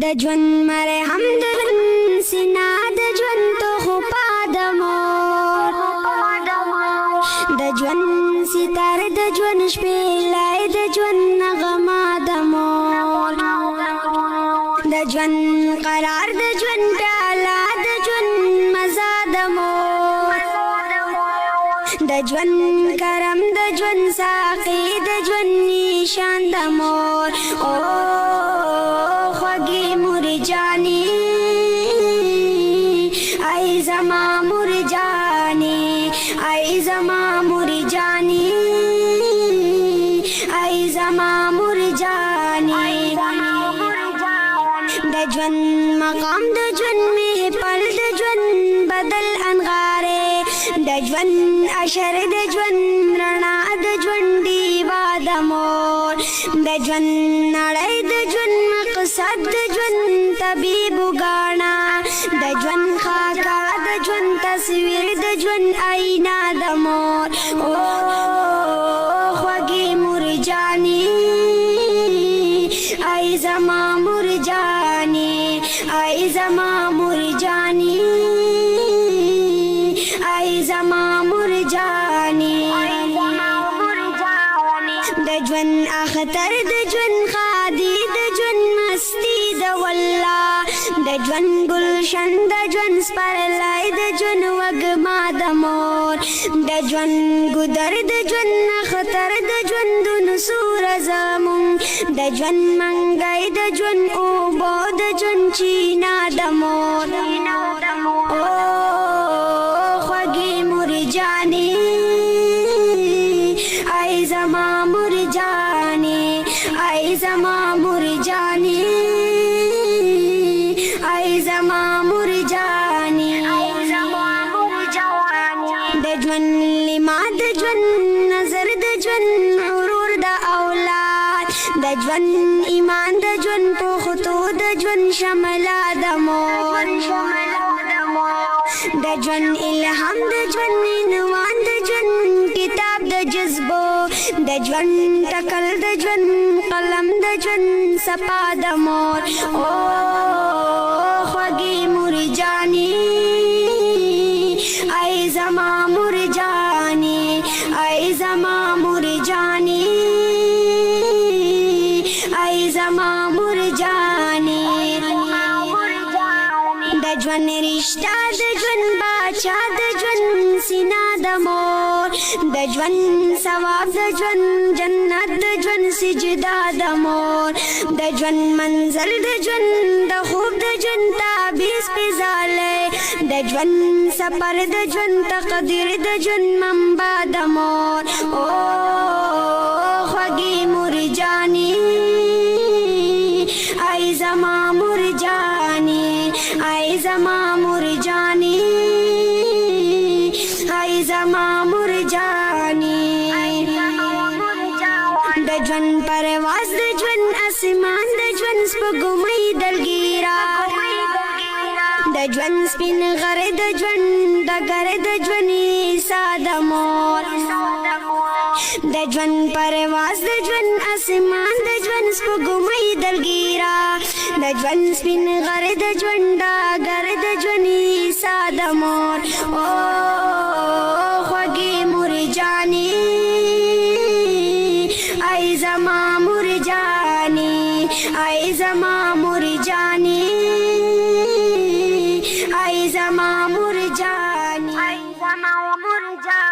د ژوند مرهم د سینا د ژوند تو خو پاد مور د ژوند ستار د ژوند شپې لای د ژوند نغمه د مور د ژوند قرار د ژوند پیاله د ژوند مزه د مور د ژوند کرم د ژوند ساقي د ژوند نشان د مور او خوږې مور جانې ای زما مور جانې ای زما مور جانې ای زما مور جانې د ژوند مقام د ژوند محفل د ژوند بدل انغاره د ژوند اشر د ژوند رڼا د ژوند دیوا د مور د ژوند نړۍ د ژوند مقصد د ژوند طبيب غاڼه د ژوند خاکا د ژوند تصویر د ژوند آینه د مور او خوږې مور جانې ای زما مور جانې ای زما مور جانې ای زما مور جانې د ژوند اختر د ژوند خادي د ژوند مستی د والله د ژوند گلشن د ژوند سپرلای د ژوند وږمه د مور د ژوند ګودر د ژوند اختر د ژوند نسور زمون د ژوند منګي د ژوند اوبو د ژوند چینا د مور او خوږې مور جانې ای زما مور جانې ای زما مور جانې ای زما مور جانې د ژوند لما د ژوند نظر د ژوند غرور د اولاد د ژوند ایمان د ژوند پختو د ژوند شمله د مور د ژوند الهام د ژوند عنوان د ژوند کتاب د جذبو د ژوند ټکل د ژوند قلم د ژوند صفا د مور او خوږې مور جانې ای زما مور جانې ای زما مور جانې ای زما مور جانې د ژوند رشتہ د ژوند باچا د ژوند سینا د مور د ژوند ثواب د ژوند جنت د ژوند سجدا د مور د ژوند منزل د ژوند د خوب د ژوند تعبیز پیزاله د ژوند سفر د ژوند تقدیر د ژوند منبع د مور او خوږې مور جانې ای زما مور جانې ای زما مور جانې ای زما مور جانې د ژوند پرواز د ژوند اسمان د ژوند سپوږمۍ دلګیرا د ژوند سپین غر د ژوند ډګر د ژوند ساده مور د ژوند پرواز د ژوند اسمان د ژوند سپوږمۍ دلګیرا د ژوند سپین غر د ژوند ډګر د ژوند ساده مور او خوږې مور جانې ای زما مور جانې ای زما مور جانې ای زما مور جانې ای زما مور جانې